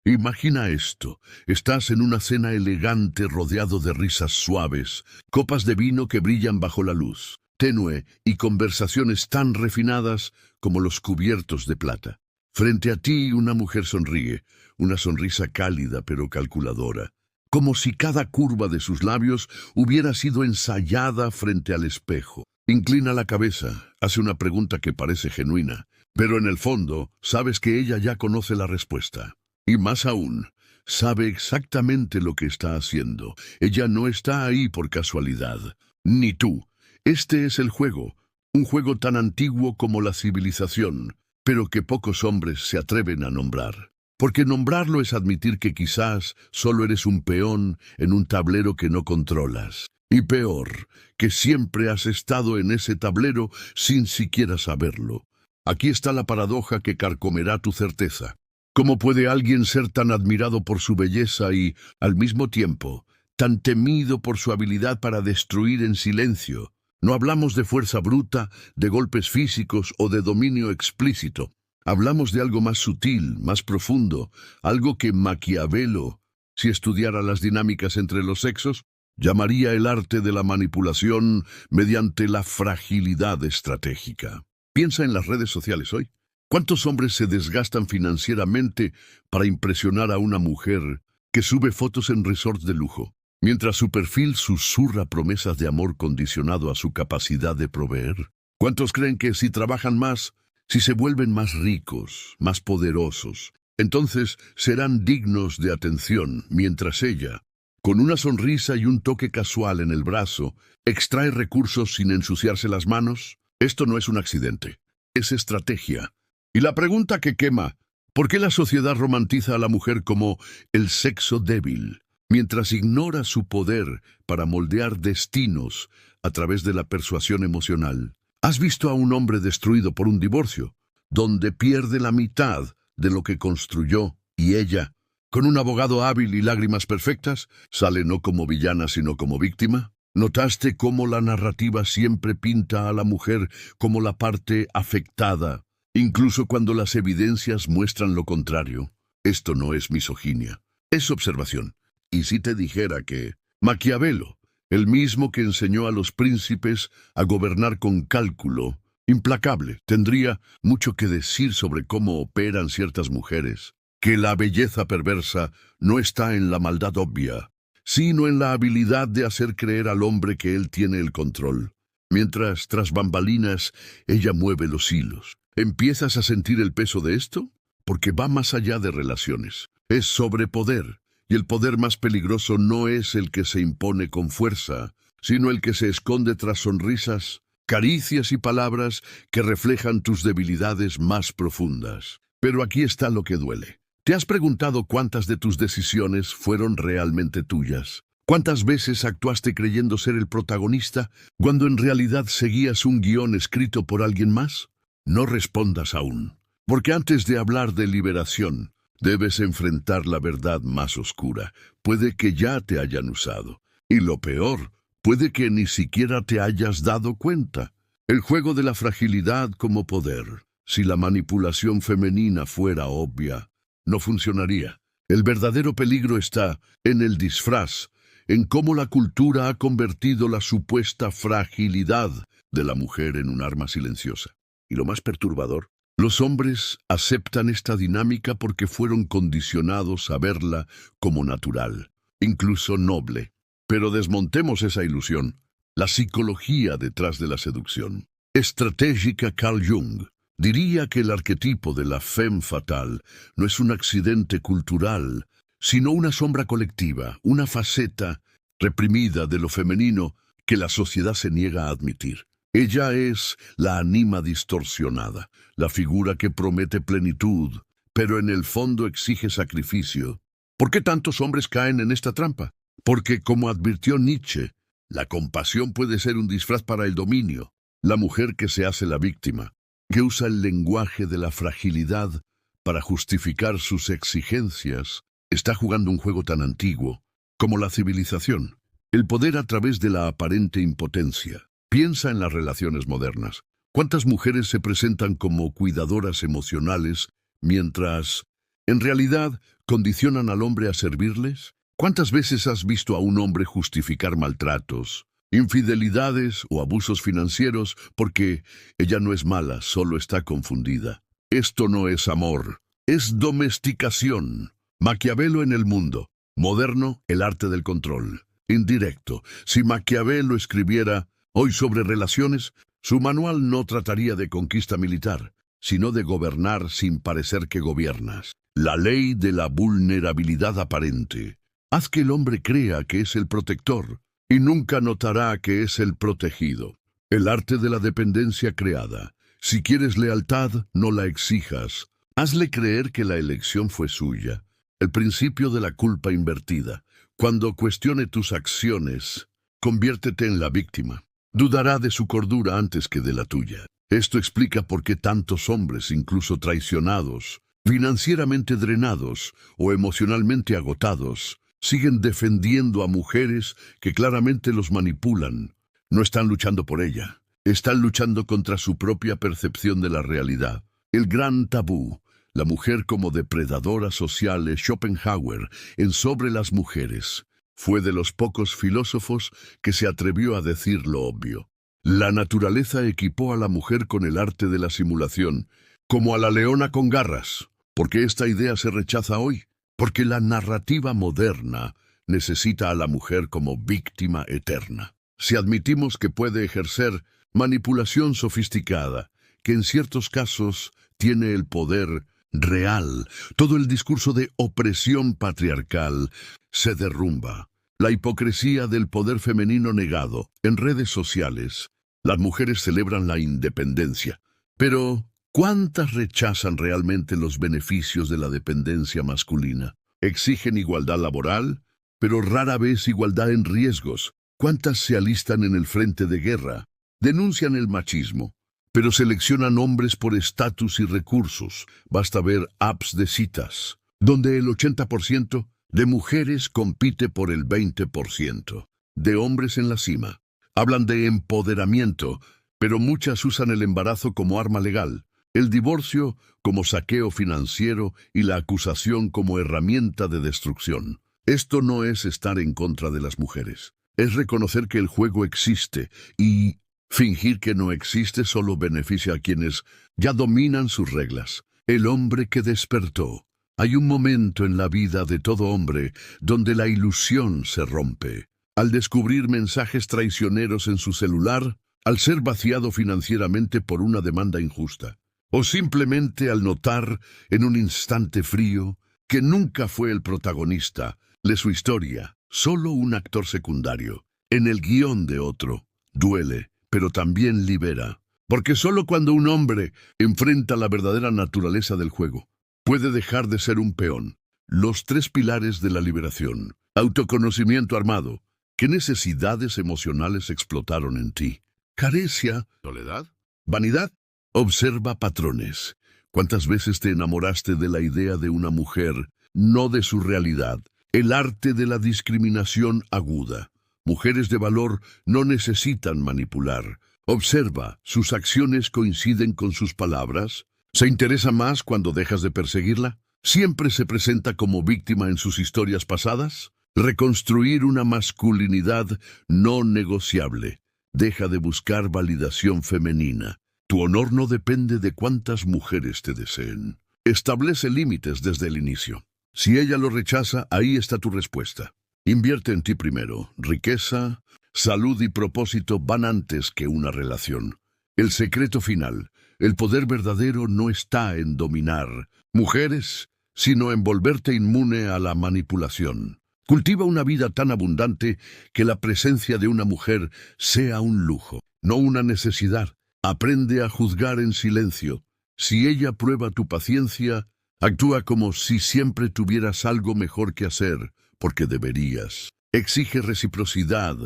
Imagina esto. Estás en una cena elegante rodeado de risas suaves, copas de vino que brillan bajo la luz, tenue y conversaciones tan refinadas como los cubiertos de plata. Frente a ti una mujer sonríe, una sonrisa cálida pero calculadora, como si cada curva de sus labios hubiera sido ensayada frente al espejo. Inclina la cabeza, hace una pregunta que parece genuina, pero en el fondo sabes que ella ya conoce la respuesta. Y más aún, sabe exactamente lo que está haciendo. Ella no está ahí por casualidad, ni tú. Este es el juego, un juego tan antiguo como la civilización, pero que pocos hombres se atreven a nombrar. Porque nombrarlo es admitir que quizás solo eres un peón en un tablero que no controlas. Y peor, que siempre has estado en ese tablero sin siquiera saberlo. Aquí está la paradoja que carcomerá tu certeza. ¿Cómo puede alguien ser tan admirado por su belleza y, al mismo tiempo, tan temido por su habilidad para destruir en silencio? No hablamos de fuerza bruta, de golpes físicos o de dominio explícito. Hablamos de algo más sutil, más profundo, algo que Maquiavelo, si estudiara las dinámicas entre los sexos, llamaría el arte de la manipulación mediante la fragilidad estratégica. Piensa en las redes sociales hoy. ¿Cuántos hombres se desgastan financieramente para impresionar a una mujer que sube fotos en resorts de lujo, mientras su perfil susurra promesas de amor condicionado a su capacidad de proveer? ¿Cuántos creen que si trabajan más, si se vuelven más ricos, más poderosos, entonces serán dignos de atención, mientras ella, con una sonrisa y un toque casual en el brazo, extrae recursos sin ensuciarse las manos? Esto no es un accidente, es estrategia. Y la pregunta que quema, ¿por qué la sociedad romantiza a la mujer como el sexo débil, mientras ignora su poder para moldear destinos a través de la persuasión emocional? ¿Has visto a un hombre destruido por un divorcio, donde pierde la mitad de lo que construyó y ella, con un abogado hábil y lágrimas perfectas, sale no como villana sino como víctima? ¿Notaste cómo la narrativa siempre pinta a la mujer como la parte afectada, incluso cuando las evidencias muestran lo contrario? Esto no es misoginia, es observación. Y si te dijera que Maquiavelo, el mismo que enseñó a los príncipes a gobernar con cálculo, implacable, tendría mucho que decir sobre cómo operan ciertas mujeres, que la belleza perversa no está en la maldad obvia, sino en la habilidad de hacer creer al hombre que él tiene el control, mientras tras bambalinas ella mueve los hilos. ¿Empiezas a sentir el peso de esto? Porque va más allá de relaciones. Es sobre poder, y el poder más peligroso no es el que se impone con fuerza, sino el que se esconde tras sonrisas, caricias y palabras que reflejan tus debilidades más profundas. Pero aquí está lo que duele. ¿Te has preguntado cuántas de tus decisiones fueron realmente tuyas? ¿Cuántas veces actuaste creyendo ser el protagonista cuando en realidad seguías un guión escrito por alguien más? No respondas aún, porque antes de hablar de liberación, debes enfrentar la verdad más oscura. Puede que ya te hayan usado. Y lo peor, puede que ni siquiera te hayas dado cuenta. El juego de la fragilidad como poder. Si la manipulación femenina fuera obvia, no funcionaría. El verdadero peligro está en el disfraz, en cómo la cultura ha convertido la supuesta fragilidad de la mujer en un arma silenciosa. Y lo más perturbador, los hombres aceptan esta dinámica porque fueron condicionados a verla como natural, incluso noble. Pero desmontemos esa ilusión, la psicología detrás de la seducción. Estratégica Carl Jung diría que el arquetipo de la femme fatale no es un accidente cultural, sino una sombra colectiva, una faceta reprimida de lo femenino que la sociedad se niega a admitir. Ella es la anima distorsionada, la figura que promete plenitud, pero en el fondo exige sacrificio. ¿Por qué tantos hombres caen en esta trampa? Porque, como advirtió Nietzsche, la compasión puede ser un disfraz para el dominio. La mujer que se hace la víctima, que usa el lenguaje de la fragilidad para justificar sus exigencias, está jugando un juego tan antiguo como la civilización, el poder a través de la aparente impotencia. Piensa en las relaciones modernas. ¿Cuántas mujeres se presentan como cuidadoras emocionales, mientras, en realidad, condicionan al hombre a servirles? ¿Cuántas veces has visto a un hombre justificar maltratos, infidelidades o abusos financieros porque ella no es mala, solo está confundida? Esto no es amor, es domesticación. Maquiavelo en el mundo. Moderno, el arte del control. Indirecto. Si Maquiavelo escribiera hoy sobre relaciones, su manual no trataría de conquista militar, sino de gobernar sin parecer que gobiernas. La ley de la vulnerabilidad aparente. Haz que el hombre crea que es el protector y nunca notará que es el protegido. El arte de la dependencia creada. Si quieres lealtad, no la exijas. Hazle creer que la elección fue suya. El principio de la culpa invertida. Cuando cuestione tus acciones, conviértete en la víctima. Dudará de su cordura antes que de la tuya. Esto explica por qué tantos hombres, incluso traicionados, financieramente drenados o emocionalmente agotados, siguen defendiendo a mujeres que claramente los manipulan. No están luchando por ella. Están luchando contra su propia percepción de la realidad. El gran tabú, la mujer como depredadora social de Schopenhauer en Sobre las mujeres, fue de los pocos filósofos que se atrevió a decir lo obvio. La naturaleza equipó a la mujer con el arte de la simulación, como a la leona con garras. ¿Por qué esta idea se rechaza hoy? Porque la narrativa moderna necesita a la mujer como víctima eterna. Si admitimos que puede ejercer manipulación sofisticada, que en ciertos casos tiene el poder real, todo el discurso de opresión patriarcal se derrumba. La hipocresía del poder femenino negado. En redes sociales, las mujeres celebran la independencia. Pero, ¿cuántas rechazan realmente los beneficios de la dependencia masculina? Exigen igualdad laboral, pero rara vez igualdad en riesgos. ¿Cuántas se alistan en el frente de guerra? Denuncian el machismo, pero seleccionan hombres por estatus y recursos. Basta ver apps de citas, donde el 80% de mujeres compite por el 20% de hombres en la cima. Hablan de empoderamiento, pero muchas usan el embarazo como arma legal, el divorcio como saqueo financiero y la acusación como herramienta de destrucción. Esto no es estar en contra de las mujeres. Es reconocer que el juego existe y fingir que no existe solo beneficia a quienes ya dominan sus reglas. El hombre que despertó. Hay un momento en la vida de todo hombre donde la ilusión se rompe. Al descubrir mensajes traicioneros en su celular, al ser vaciado financieramente por una demanda injusta, o simplemente al notar en un instante frío que nunca fue el protagonista de su historia, solo un actor secundario, en el guión de otro. Duele, pero también libera, porque solo cuando un hombre enfrenta la verdadera naturaleza del juego, puede dejar de ser un peón. Los 3 pilares de la liberación. Autoconocimiento armado. ¿Qué necesidades emocionales explotaron en ti? Carecia, soledad, vanidad. Observa patrones. ¿Cuántas veces te enamoraste de la idea de una mujer, no de su realidad? El arte de la discriminación aguda. Mujeres de valor no necesitan manipular. Observa, ¿sus acciones coinciden con sus palabras? ¿Se interesa más cuando dejas de perseguirla? ¿Siempre se presenta como víctima en sus historias pasadas? Reconstruir una masculinidad no negociable. Deja de buscar validación femenina. Tu honor no depende de cuántas mujeres te deseen. Establece límites desde el inicio. Si ella lo rechaza, ahí está tu respuesta. Invierte en ti primero. Riqueza, salud y propósito van antes que una relación. El secreto final. El poder verdadero no está en dominar mujeres, sino en volverte inmune a la manipulación. Cultiva una vida tan abundante que la presencia de una mujer sea un lujo, no una necesidad. Aprende a juzgar en silencio. Si ella prueba tu paciencia, actúa como si siempre tuvieras algo mejor que hacer, porque deberías. Exige reciprocidad.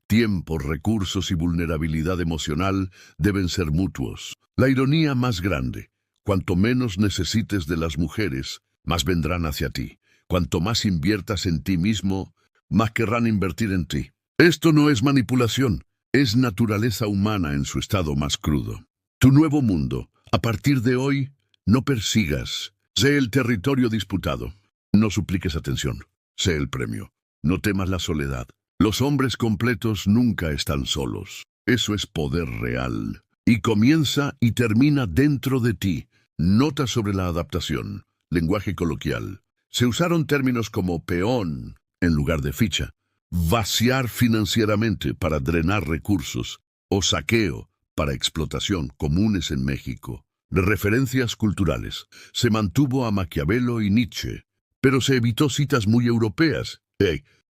Tiempo, recursos y vulnerabilidad emocional deben ser mutuos. La ironía más grande. Cuanto menos necesites de las mujeres, más vendrán hacia ti. Cuanto más inviertas en ti mismo, más querrán invertir en ti. Esto no es manipulación, es naturaleza humana en su estado más crudo. Tu nuevo mundo. A partir de hoy, no persigas. Sé el territorio disputado. No supliques atención. Sé el premio. No temas la soledad. Los hombres completos nunca están solos. Eso es poder real. Y comienza y termina dentro de ti. Nota sobre la adaptación. Lenguaje coloquial. Se usaron términos como peón en lugar de ficha, vaciar financieramente para drenar recursos o saqueo para explotación, comunes en México. De referencias culturales, se mantuvo a Maquiavelo y Nietzsche, pero se evitó citas muy europeas.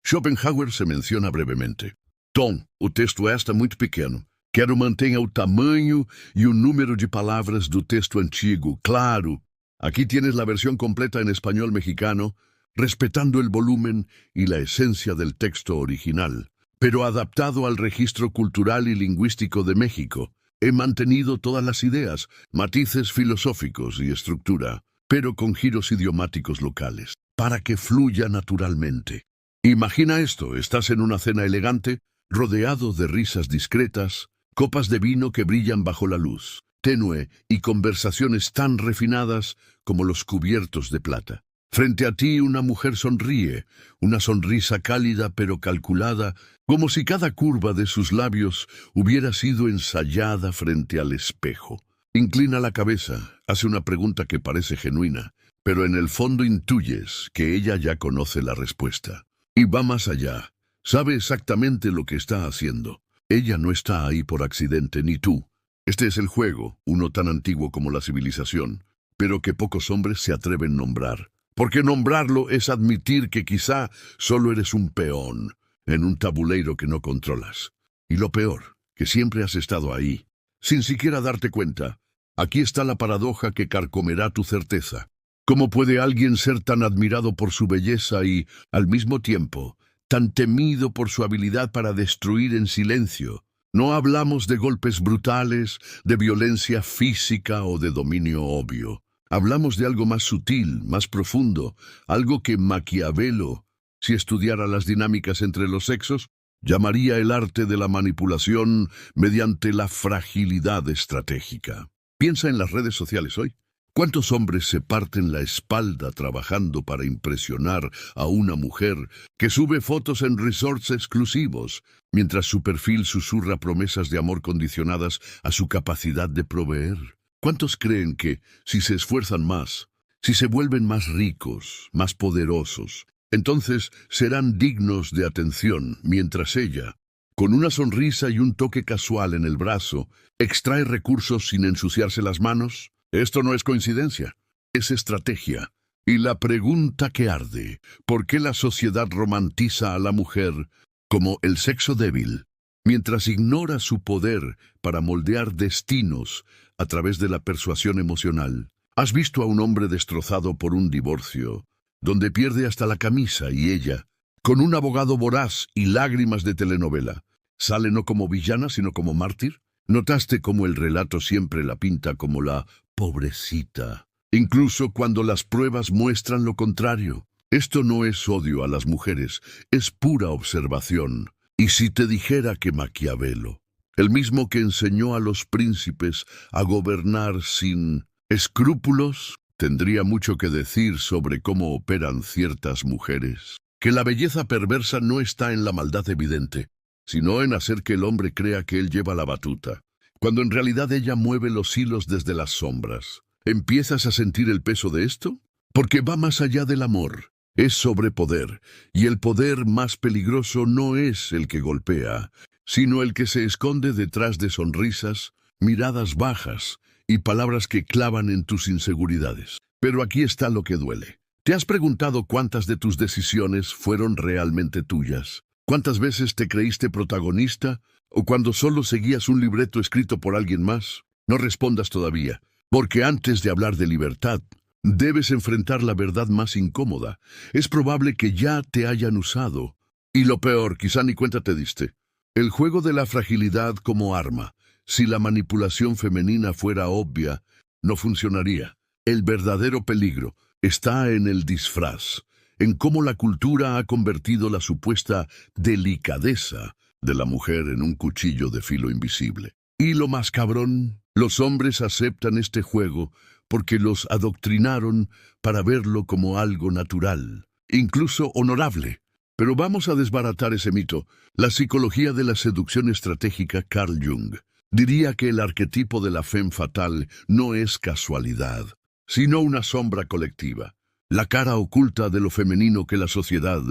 Schopenhauer se menciona brevemente. Tom, o texto está muito pequeno. Quero mantenha o tamanho e o número de palavras do texto antigo, claro. Aquí tienes la versión completa en español mexicano, respetando el volumen y la esencia del texto original, pero adaptado al registro cultural y lingüístico de México. He mantenido todas las ideas, matices filosóficos y estructura, pero con giros idiomáticos locales, para que fluya naturalmente. Imagina esto, estás en una cena elegante, rodeado de risas discretas, copas de vino que brillan bajo la luz tenue y conversaciones tan refinadas como los cubiertos de plata. Frente a ti una mujer sonríe, una sonrisa cálida pero calculada, como si cada curva de sus labios hubiera sido ensayada frente al espejo. Inclina la cabeza, hace una pregunta que parece genuina, pero en el fondo intuyes que ella ya conoce la respuesta. Y va más allá, sabe exactamente lo que está haciendo. Ella no está ahí por accidente, ni tú. Este es el juego, uno tan antiguo como la civilización, pero que pocos hombres se atreven a nombrar. Porque nombrarlo es admitir que quizá solo eres un peón en un tabuleiro que no controlas. Y lo peor, que siempre has estado ahí, sin siquiera darte cuenta. Aquí está la paradoja que carcomerá tu certeza. ¿Cómo puede alguien ser tan admirado por su belleza y, al mismo tiempo, tan temido por su habilidad para destruir en silencio? No hablamos de golpes brutales, de violencia física o de dominio obvio. Hablamos de algo más sutil, más profundo, algo que Maquiavelo, si estudiara las dinámicas entre los sexos, llamaría el arte de la manipulación mediante la fragilidad estratégica. Piensa en las redes sociales hoy. ¿Cuántos hombres se parten la espalda trabajando para impresionar a una mujer que sube fotos en resorts exclusivos, mientras su perfil susurra promesas de amor condicionadas a su capacidad de proveer? ¿Cuántos creen que, si se esfuerzan más, si se vuelven más ricos, más poderosos, entonces serán dignos de atención, mientras ella, con una sonrisa y un toque casual en el brazo, extrae recursos sin ensuciarse las manos? Esto no es coincidencia, es estrategia. Y la pregunta que arde, ¿por qué la sociedad romantiza a la mujer como el sexo débil, mientras ignora su poder para moldear destinos a través de la persuasión emocional? ¿Has visto a un hombre destrozado por un divorcio, donde pierde hasta la camisa y ella, con un abogado voraz y lágrimas de telenovela, sale no como villana sino como mártir? ¿Notaste cómo el relato siempre la pinta como la pobrecita, incluso cuando las pruebas muestran lo contrario? Esto no es odio a las mujeres, es pura observación. Y si te dijera que Maquiavelo, el mismo que enseñó a los príncipes a gobernar sin escrúpulos, tendría mucho que decir sobre cómo operan ciertas mujeres. Que la belleza perversa no está en la maldad evidente, sino en hacer que el hombre crea que él lleva la batuta, cuando en realidad ella mueve los hilos desde las sombras. ¿Empiezas a sentir el peso de esto? Porque va más allá del amor, es sobrepoder, y el poder más peligroso no es el que golpea, sino el que se esconde detrás de sonrisas, miradas bajas y palabras que clavan en tus inseguridades. Pero aquí está lo que duele. ¿Te has preguntado cuántas de tus decisiones fueron realmente tuyas? ¿Cuántas veces te creíste protagonista o cuando solo seguías un libreto escrito por alguien más? No respondas todavía, porque antes de hablar de libertad, debes enfrentar la verdad más incómoda. Es probable que ya te hayan usado. Y lo peor, quizá ni cuenta te diste. El juego de la fragilidad como arma. Si la manipulación femenina fuera obvia, no funcionaría. El verdadero peligro está en el disfraz, en cómo la cultura ha convertido la supuesta delicadeza de la mujer en un cuchillo de filo invisible. Y lo más cabrón, los hombres aceptan este juego porque los adoctrinaron para verlo como algo natural, incluso honorable. Pero vamos a desbaratar ese mito. La psicología de la seducción estratégica Carl Jung diría que el arquetipo de la femme fatale no es casualidad, sino una sombra colectiva, la cara oculta de lo femenino que la sociedad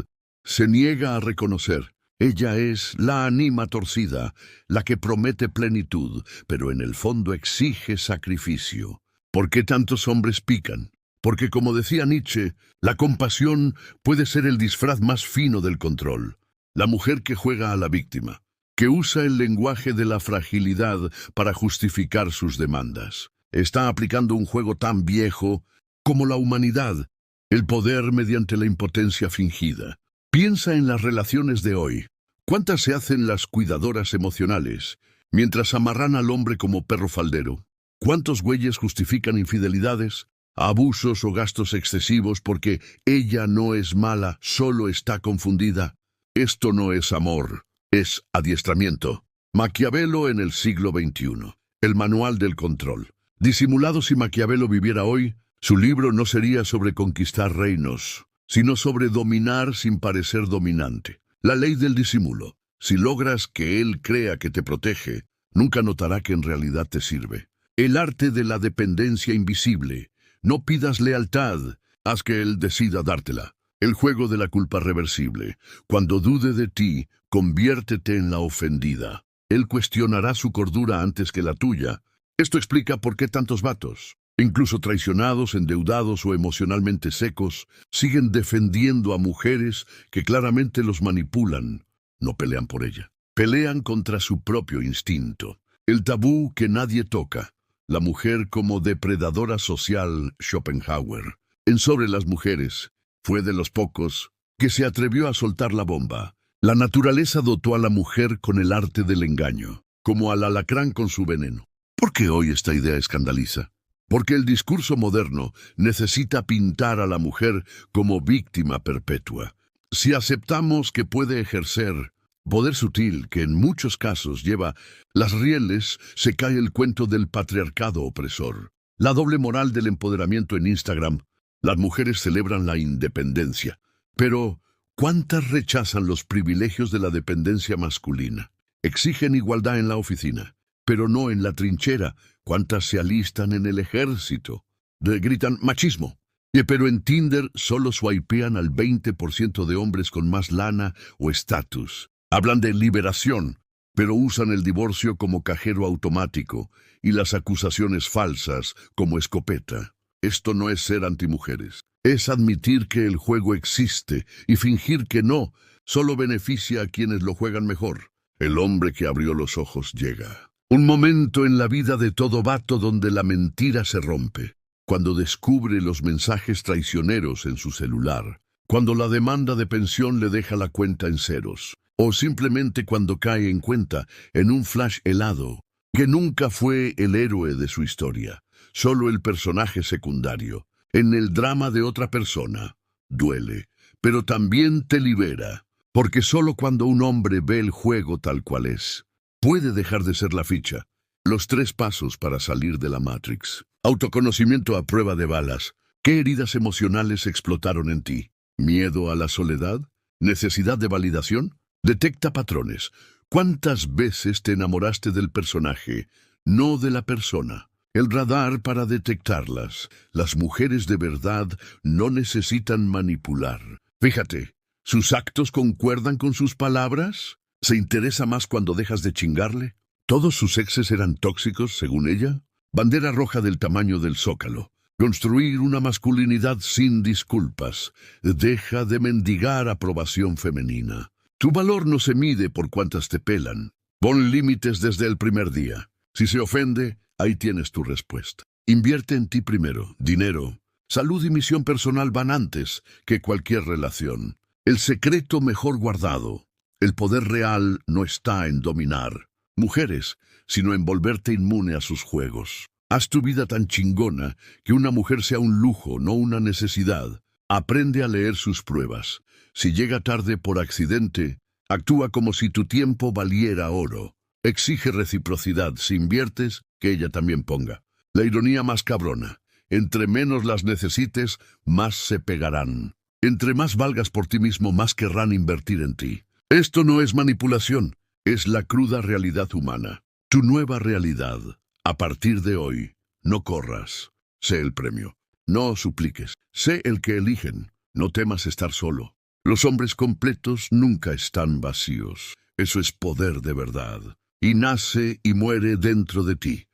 se niega a reconocer. Ella es la ánima torcida, la que promete plenitud, pero en el fondo exige sacrificio. ¿Por qué tantos hombres pican? Porque, como decía Nietzsche, la compasión puede ser el disfraz más fino del control. La mujer que juega a la víctima, que usa el lenguaje de la fragilidad para justificar sus demandas, está aplicando un juego tan viejo como la humanidad, el poder mediante la impotencia fingida. Piensa en las relaciones de hoy. ¿Cuántas se hacen las cuidadoras emocionales, mientras amarran al hombre como perro faldero? ¿Cuántos güeyes justifican infidelidades, abusos o gastos excesivos porque ella no es mala, solo está confundida? Esto no es amor, es adiestramiento. Maquiavelo en el siglo XXI. El manual del control. Disimulado. Si Maquiavelo viviera hoy, su libro no sería sobre conquistar reinos, sino sobre dominar sin parecer dominante. La ley del disimulo. Si logras que él crea que te protege, nunca notará que en realidad te sirve. El arte de la dependencia invisible. No pidas lealtad, haz que él decida dártela. El juego de la culpa reversible. Cuando dude de ti, conviértete en la ofendida. Él cuestionará su cordura antes que la tuya. Esto explica por qué tantos vatos, incluso traicionados, endeudados o emocionalmente secos, siguen defendiendo a mujeres que claramente los manipulan. No pelean por ella. Pelean contra su propio instinto. El tabú que nadie toca. La mujer como depredadora social. Schopenhauer. En Sobre las mujeres, fue de los pocos que se atrevió a soltar la bomba. La naturaleza dotó a la mujer con el arte del engaño, como al alacrán con su veneno. ¿Por qué hoy esta idea escandaliza? Porque el discurso moderno necesita pintar a la mujer como víctima perpetua. Si aceptamos que puede ejercer poder sutil que en muchos casos lleva las rieles, se cae el cuento del patriarcado opresor. La doble moral del empoderamiento en Instagram. Las mujeres celebran la independencia, pero ¿cuántas rechazan los privilegios de la dependencia masculina? Exigen igualdad en la oficina, pero no en la trinchera. ¿Cuántas se alistan en el ejército? Gritan machismo. Pero en Tinder solo swipean al 20% de hombres con más lana o estatus. Hablan de liberación, pero usan el divorcio como cajero automático y las acusaciones falsas como escopeta. Esto no es ser antimujeres. Es admitir que el juego existe y fingir que no, solo beneficia a quienes lo juegan mejor. El hombre que abrió los ojos llega. Un momento en la vida de todo vato donde la mentira se rompe. Cuando descubre los mensajes traicioneros en su celular. Cuando la demanda de pensión le deja la cuenta en ceros. O simplemente cuando cae en cuenta, en un flash helado, que nunca fue el héroe de su historia, solo el personaje secundario. En el drama de otra persona. Duele, pero también te libera. Porque solo cuando un hombre ve el juego tal cual es, puede dejar de ser la ficha. Los 3 pasos para salir de la Matrix. Autoconocimiento a prueba de balas. ¿Qué heridas emocionales explotaron en ti? ¿Miedo a la soledad? ¿Necesidad de validación? Detecta patrones. ¿Cuántas veces te enamoraste del personaje, no de la persona? El radar para detectarlas. Las mujeres de verdad no necesitan manipular. Fíjate, ¿sus actos concuerdan con sus palabras? ¿Se interesa más cuando dejas de chingarle? ¿Todos sus exes eran tóxicos, según ella? Bandera roja del tamaño del Zócalo. Construir una masculinidad sin disculpas. Deja de mendigar aprobación femenina. Tu valor no se mide por cuántas te pelan. Pon límites desde el primer día. Si se ofende, ahí tienes tu respuesta. Invierte en ti primero. Dinero, salud y misión personal van antes que cualquier relación. El secreto mejor guardado. El poder real no está en dominar mujeres, sino en volverte inmune a sus juegos. Haz tu vida tan chingona que una mujer sea un lujo, no una necesidad. Aprende a leer sus pruebas. Si llega tarde por accidente, actúa como si tu tiempo valiera oro. Exige reciprocidad. Si inviertes, que ella también ponga. La ironía más cabrona. Entre menos las necesites, más se pegarán. Entre más valgas por ti mismo, más querrán invertir en ti. Esto no es manipulación, es la cruda realidad humana. Tu nueva realidad. A partir de hoy, no corras. Sé el premio. No supliques. Sé el que eligen. No temas estar solo. Los hombres completos nunca están vacíos. Eso es poder de verdad. Y nace y muere dentro de ti.